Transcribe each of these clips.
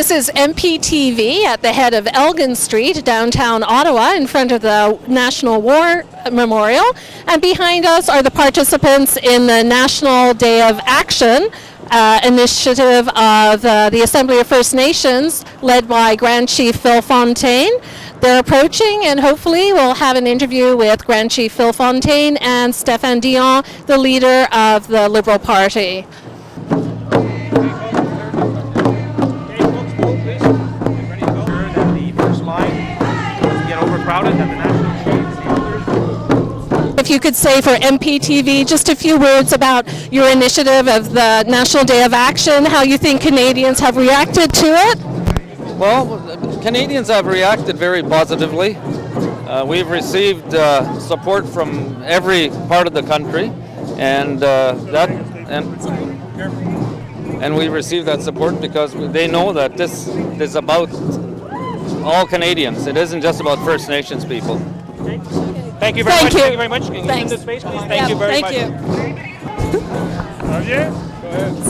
This is MPtv at the head of Elgin Street, downtown Ottawa, in front of the National War Memorial. And behind us are the participants in the National Day of Action initiative of the Assembly of First Nations, led by Grand Chief Phil Fontaine. They're approaching, and hopefully we'll have an interview with Grand Chief Phil Fontaine and Stephane Dion, the leader of the Liberal Party. If you could say for MPtv just a few words about your initiative of the National Day of Action, how you think Canadians have reacted to it? Well, Canadians have reacted very positively. We've received support from every part of the country, and we received that support because they know that this is about all Canadians. It isn't just about First Nations people. Thank you very much. Thank you very much. Can you Thanks. give them the space, please? Thank you very much. Thank you.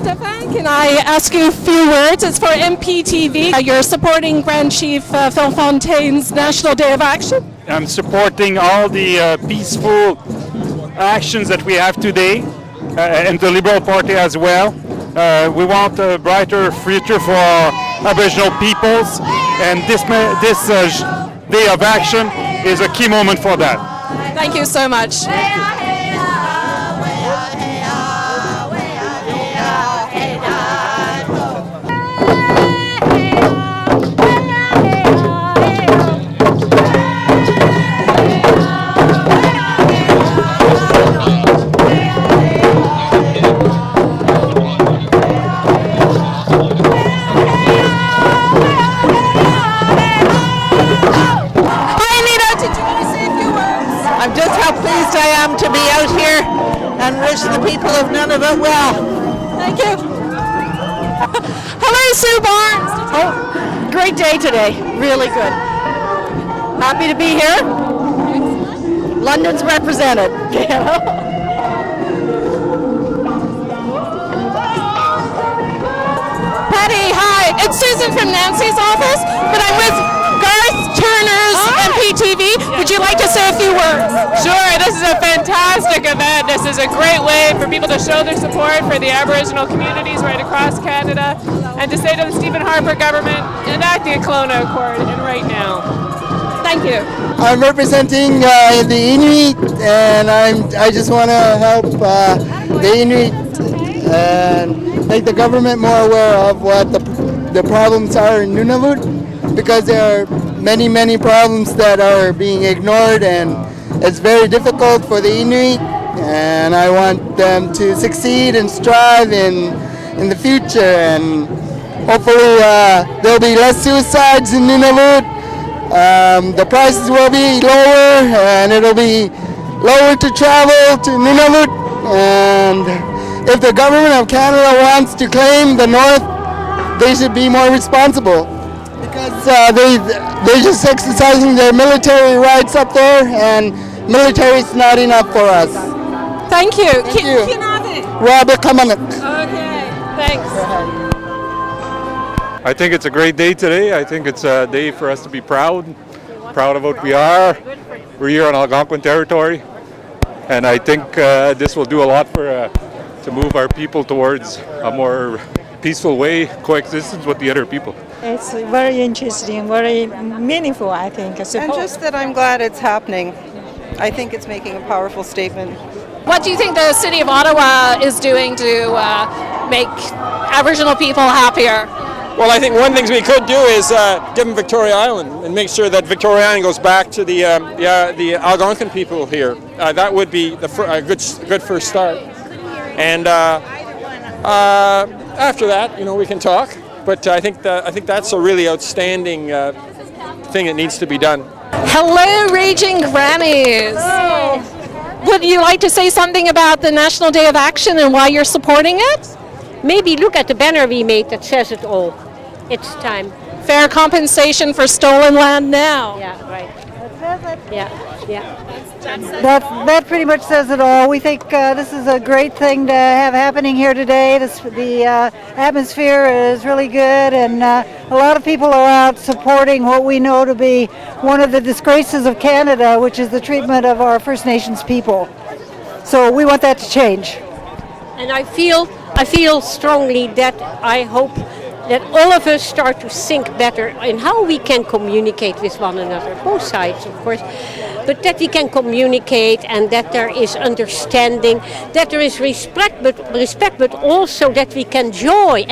Stephane, can I ask you a few words? It's for MPtv. You're supporting Grand Chief Phil Fontaine's National Day of Action? I'm supporting all the peaceful actions that we have today, and the Liberal Party as well. We want a brighter future for our Aboriginal peoples, and this Day of Action is a key moment for that. Thank you so much. I am to be out here and wish the people of Nunavut well. Thank you. Hello, Sue Barnes. Oh, great day today. Really good. Happy to be here. London's represented. Paddy, hi. It's Susan from Nancy's office, but I'm with Garth Turner's MPtv. Would you like to say a few words? Sure, this is a fantastic event. This is a great way for people to show their support for the Aboriginal communities right across Canada, and to say to the Stephen Harper government, enact the Kelowna Accord, and right now. Thank you. I'm representing the Inuit, and I just want to help the Inuit and make the government more aware of what the problems are in Nunavut, because there are many problems that are being ignored, and it's very difficult for the Inuit, and I want them to succeed and strive in the future, and hopefully there'll be less suicides in Nunavut. The prices will be lower, and it'll be lower to travel to Nunavut, and if the government of Canada wants to claim the North, they should be more responsible, because they're just exercising their military rights up there, and military is not enough for us. Thank you. Thank you. Kinave. Robert Kamanik. Okay, thanks. I think it's a great day today. I think it's a day for us to be proud of what we are. We're here on Algonquin territory, and I think this will do a lot to move our people towards a more peaceful way, coexistence with the other people. It's very interesting, very meaningful, I think. And just that I'm glad it's happening. I think it's making a powerful statement. What do you think the City of Ottawa is doing to make Aboriginal people happier? Well, I think one thing we could do is give them Victoria Island and make sure that Victoria Island goes back to the Algonquin people here. That would be a good first start. And after that, we can talk. But I think that's a really outstanding thing that needs to be done. Hello, Raging Grannies. Hello. Would you like to say something about the National Day of Action and why you're supporting it? Maybe look at the banner we made that says it all. It's time. Fair compensation for stolen land now. Yeah, right. That's it. Yeah. That pretty much says it all. We think this is a great thing to have happening here today. The atmosphere is really good, and a lot of people are out supporting what we know to be one of the disgraces of Canada, which is the treatment of our First Nations people. So we want that to change. And I feel strongly that I hope that all of us start to think better in how we can communicate with one another, both sides of course, but that we can communicate and that there is understanding, that there is respect, but also that we can enjoy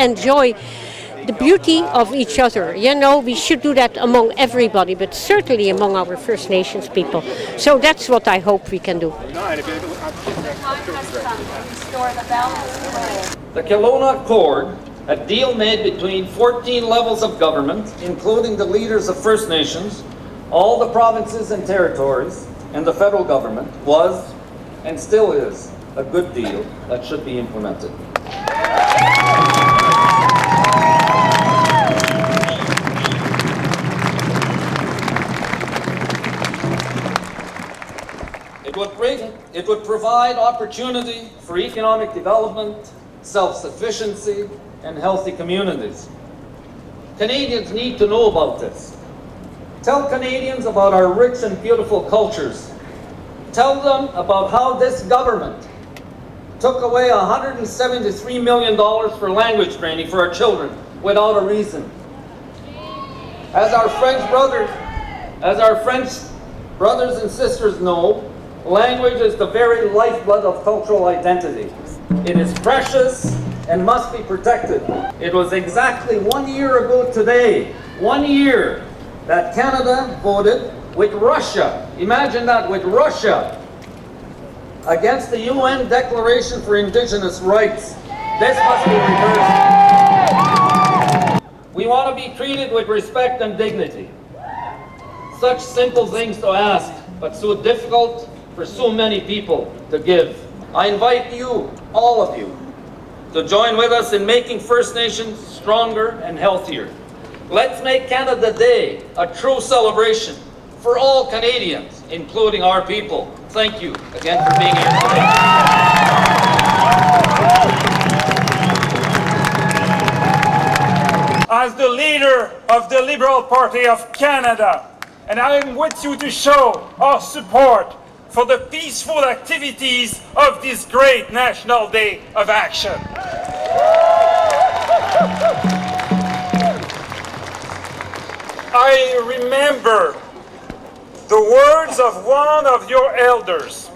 the beauty of each other. You know, we should do that among everybody, but certainly among our First Nations people. So that's what I hope we can do. The Kelowna Accord, a deal made between 14 levels of government, including the leaders of First Nations, all the provinces and territories, and the federal government, was and still is a good deal that should be implemented. It would provide opportunity for economic development, self-sufficiency, and healthy communities. Canadians need to know about this. Tell Canadians about our rich and beautiful cultures. Tell them about how this government took away $173 million for language training for our children without a reason. As our French brothers and sisters know, language is the very lifeblood of cultural identity. It is precious and must be protected. It was exactly 1 year ago today, 1 year, that Canada voted with Russia, imagine that, with Russia, against the UN Declaration for Indigenous Rights. This must be reversed. We want to be treated with respect and dignity. Such simple things to ask, but so difficult for so many people to give. I invite you, all of you, to join with us in making First Nations stronger and healthier. Let's make Canada Day a true celebration for all Canadians, including our people. Thank you again for being here today. As the leader of the Liberal Party of Canada, and I am with you to show our support for the peaceful activities of this great National Day of Action. I remember the words of one of your elders.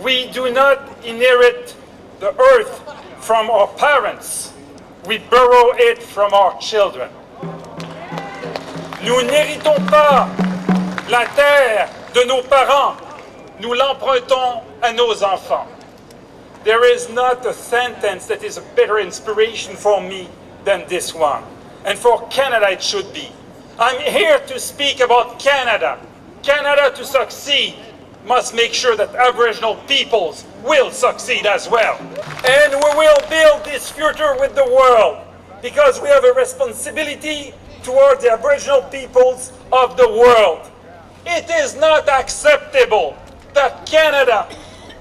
We do not inherit the earth from our parents, we borrow it from our children. Nous n'héritons pas la terre de nos parents, nous l'empruntons à nos enfants. There is not a sentence that is a better inspiration for me than this one. And for Canada it should be. I'm here to speak about Canada. Canada to succeed must make sure that Aboriginal peoples will succeed as well. And we will build this future with the world because we have a responsibility towards the Aboriginal peoples of the world. It is not acceptable that Canada,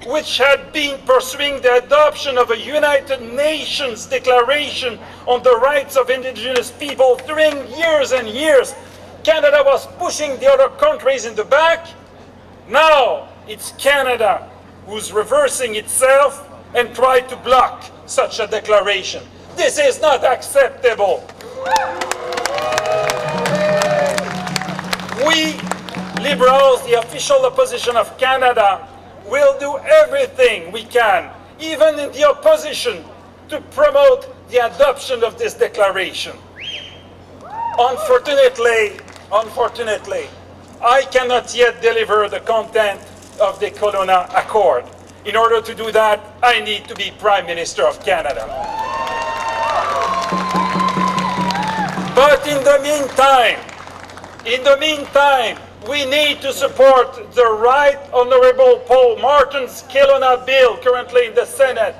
which had been pursuing the adoption of a United Nations Declaration on the Rights of Indigenous People during years and years, Canada was pushing the other countries in the back. Now it's Canada who's reversing itself and trying to block such a declaration. This is not acceptable. We, Liberals, the official opposition of Canada, will do everything we can, even in the opposition, to promote the adoption of this declaration. Unfortunately, I cannot yet deliver the content of the Kelowna Accord. In order to do that, I need to be Prime Minister of Canada. But in the meantime, we need to support the Right Honorable Paul Martin's Kelowna bill currently in the Senate.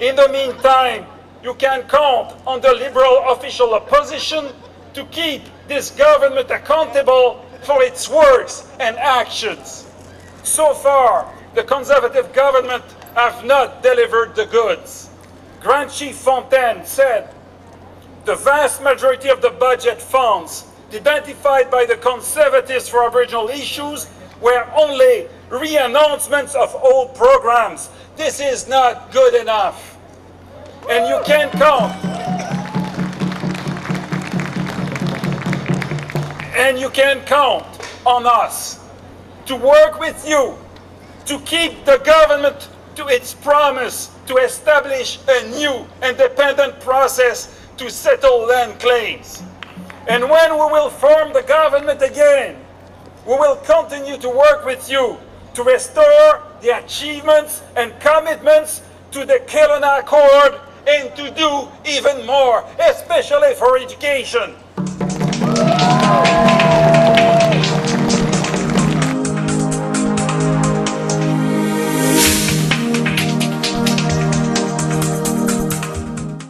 In the meantime, you can count on the Liberal official opposition to keep this government accountable for its words and actions. So far, the Conservative government have not delivered the goods. Grand Chief Fontaine said, "The vast majority of the budget funds identified by the Conservatives for Aboriginal issues were only re-announcements of old programs. This is not good enough. And you can count. And you can count on us to work with you to keep the government to its promise to establish a new independent process to settle land claims. And when we will form the government again, we will continue to work with you to restore the achievements and commitments to the Kelowna Accord and to do even more, especially for education.